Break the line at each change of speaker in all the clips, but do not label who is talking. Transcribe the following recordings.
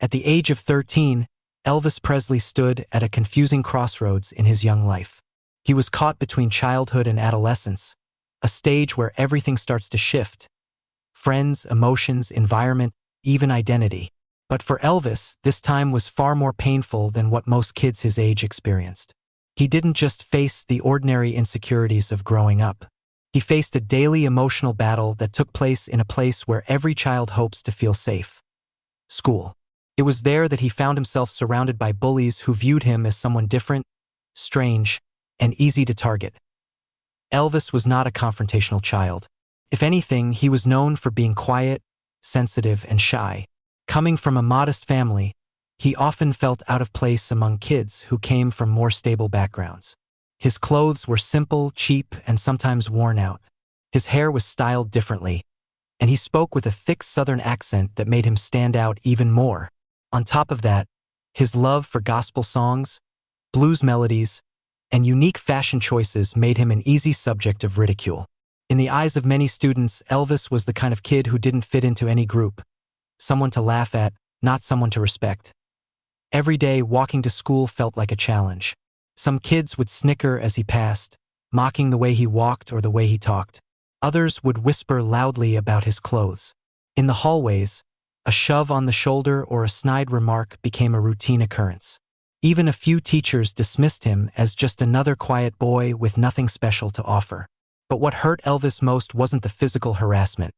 At the age of 13, Elvis Presley stood at a confusing crossroads in his young life. He was caught between childhood and adolescence, a stage where everything starts to shift: friends, emotions, environment, even identity. But for Elvis, this time was far more painful than what most kids his age experienced. He didn't just face the ordinary insecurities of growing up. He faced a daily emotional battle that took place in a place where every child hopes to feel safe: school. It was there that he found himself surrounded by bullies who viewed him as someone different, strange, and easy to target. Elvis was not a confrontational child. If anything, he was known for being quiet, sensitive, and shy. Coming from a modest family, he often felt out of place among kids who came from more stable backgrounds. His clothes were simple, cheap, and sometimes worn out. His hair was styled differently, and he spoke with a thick Southern accent that made him stand out even more. On top of that, his love for gospel songs, blues melodies, and unique fashion choices made him an easy subject of ridicule. In the eyes of many students, Elvis was the kind of kid who didn't fit into any group. Someone to laugh at, not someone to respect. Every day, walking to school felt like a challenge. Some kids would snicker as he passed, mocking the way he walked or the way he talked. Others would whisper loudly about his clothes. In the hallways, a shove on the shoulder or a snide remark became a routine occurrence. Even a few teachers dismissed him as just another quiet boy with nothing special to offer. But what hurt Elvis most wasn't the physical harassment.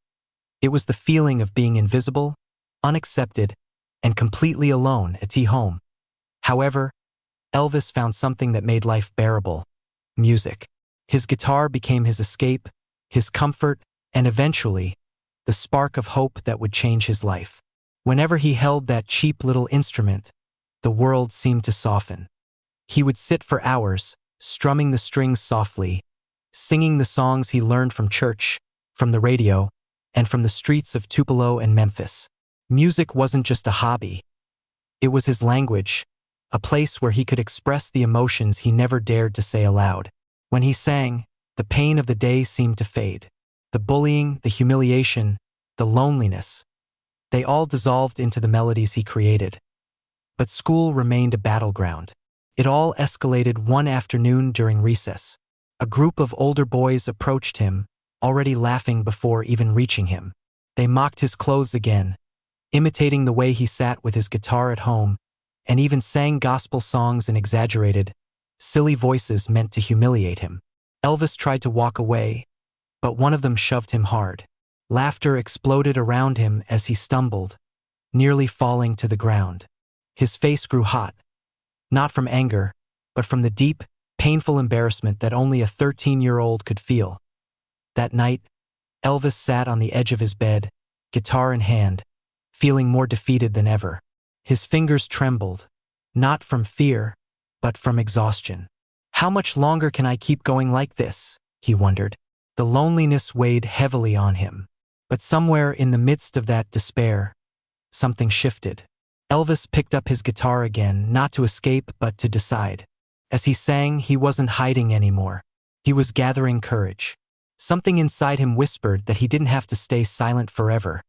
It was the feeling of being invisible, unaccepted, and completely alone at home. However, Elvis found something that made life bearable: music. His guitar became his escape, his comfort, and eventually, the spark of hope that would change his life. Whenever he held that cheap little instrument, the world seemed to soften. He would sit for hours, strumming the strings softly, singing the songs he learned from church, from the radio, and from the streets of Tupelo and Memphis. Music wasn't just a hobby. It was his language, a place where he could express the emotions he never dared to say aloud. When he sang, the pain of the day seemed to fade. The bullying, the humiliation, the loneliness, they all dissolved into the melodies he created. But school remained a battleground. It all escalated one afternoon during recess. A group of older boys approached him, already laughing before even reaching him. They mocked his clothes again, imitating the way he sat with his guitar at home, and even sang gospel songs in exaggerated, silly voices meant to humiliate him. Elvis tried to walk away, but one of them shoved him hard. Laughter exploded around him as he stumbled, nearly falling to the ground. His face grew hot, not from anger, but from the deep, painful embarrassment that only a 13-year-old could feel. That night, Elvis sat on the edge of his bed, guitar in hand, feeling more defeated than ever. His fingers trembled, not from fear, but from exhaustion. How much longer can I keep going like this? He wondered. The loneliness weighed heavily on him. But somewhere in the midst of that despair, something shifted. Elvis picked up his guitar again, not to escape but to decide. As he sang, he wasn't hiding anymore. He was gathering courage. Something inside him whispered that he didn't have to stay silent forever.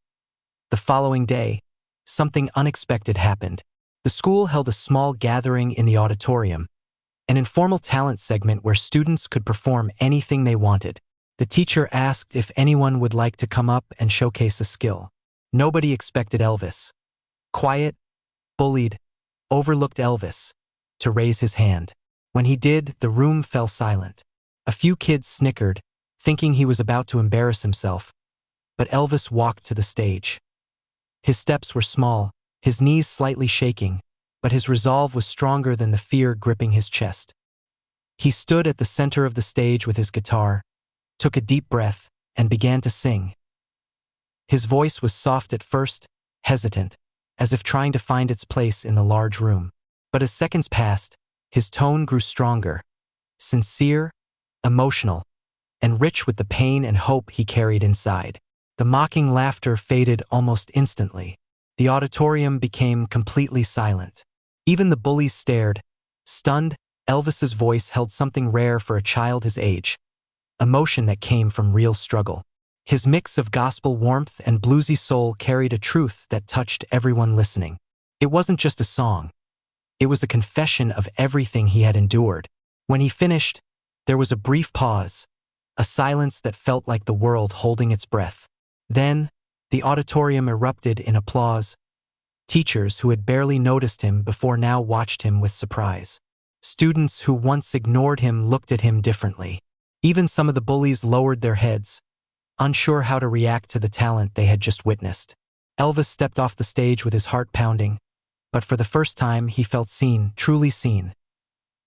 The following day, something unexpected happened. The school held a small gathering in the auditorium, an informal talent segment where students could perform anything they wanted. The teacher asked if anyone would like to come up and showcase a skill. Nobody expected Elvis, quiet, bullied, overlooked Elvis, to raise his hand. When he did, the room fell silent. A few kids snickered, thinking he was about to embarrass himself, but Elvis walked to the stage. His steps were small, his knees slightly shaking, but his resolve was stronger than the fear gripping his chest. He stood at the center of the stage with his guitar, took a deep breath, and began to sing. His voice was soft at first, hesitant, as if trying to find its place in the large room. But as seconds passed, his tone grew stronger, sincere, emotional, and rich with the pain and hope he carried inside. The mocking laughter faded almost instantly. The auditorium became completely silent. Even the bullies stared. Stunned, Elvis's voice held something rare for a child his age, emotion that came from real struggle. His mix of gospel warmth and bluesy soul carried a truth that touched everyone listening. It wasn't just a song. It was a confession of everything he had endured. When he finished, there was a brief pause, a silence that felt like the world holding its breath. Then, the auditorium erupted in applause. Teachers who had barely noticed him before now watched him with surprise. Students who once ignored him looked at him differently. Even some of the bullies lowered their heads, unsure how to react to the talent they had just witnessed. Elvis stepped off the stage with his heart pounding, but for the first time he felt seen, truly seen.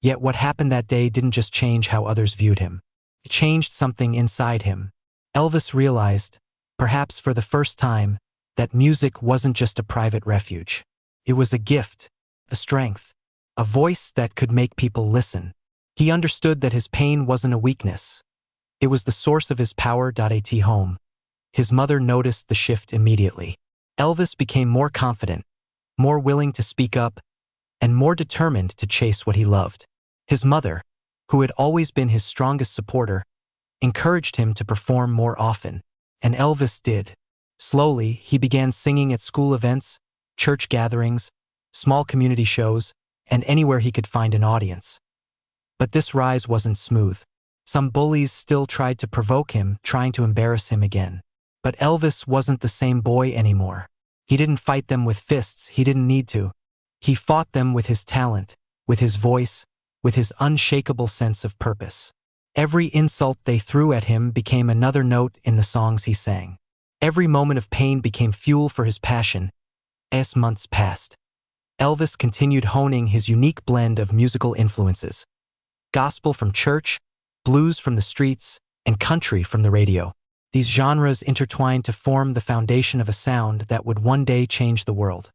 Yet what happened that day didn't just change how others viewed him. It changed something inside him. Elvis realized, perhaps for the first time, that music wasn't just a private refuge. It was a gift, a strength, a voice that could make people listen. He understood that his pain wasn't a weakness. It was the source of his power. At home, his mother noticed the shift immediately. Elvis became more confident, more willing to speak up, and more determined to chase what he loved. His mother, who had always been his strongest supporter, encouraged him to perform more often. And Elvis did. Slowly, he began singing at school events, church gatherings, small community shows, and anywhere he could find an audience. But this rise wasn't smooth. Some bullies still tried to provoke him, trying to embarrass him again. But Elvis wasn't the same boy anymore. He didn't fight them with fists. He didn't need to. He fought them with his talent, with his voice, with his unshakable sense of purpose. Every insult they threw at him became another note in the songs he sang. Every moment of pain became fuel for his passion. As months passed, Elvis continued honing his unique blend of musical influences. Gospel from church, blues from the streets, and country from the radio. These genres intertwined to form the foundation of a sound that would one day change the world.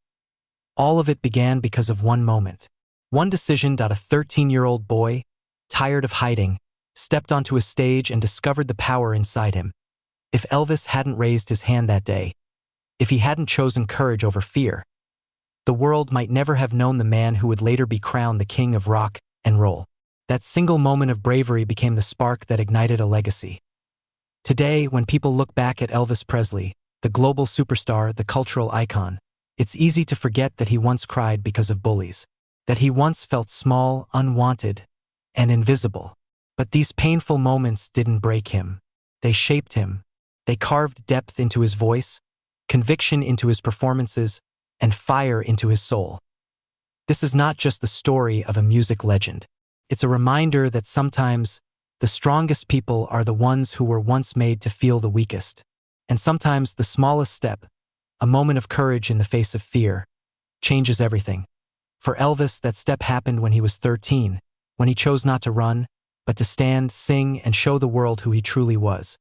All of it began because of one moment. One decision. A 13-year-old boy, tired of hiding, stepped onto a stage and discovered the power inside him. If Elvis hadn't raised his hand that day, if he hadn't chosen courage over fear, the world might never have known the man who would later be crowned the king of rock and roll. That single moment of bravery became the spark that ignited a legacy. Today, when people look back at Elvis Presley, the global superstar, the cultural icon, it's easy to forget that he once cried because of bullies, that he once felt small, unwanted, and invisible. But these painful moments didn't break him. They shaped him. They carved depth into his voice, conviction into his performances, and fire into his soul. This is not just the story of a music legend. It's a reminder that sometimes the strongest people are the ones who were once made to feel the weakest. And sometimes the smallest step, a moment of courage in the face of fear, changes everything. For Elvis, that step happened when he was 13, when he chose not to run, but to stand, sing, and show the world who he truly was.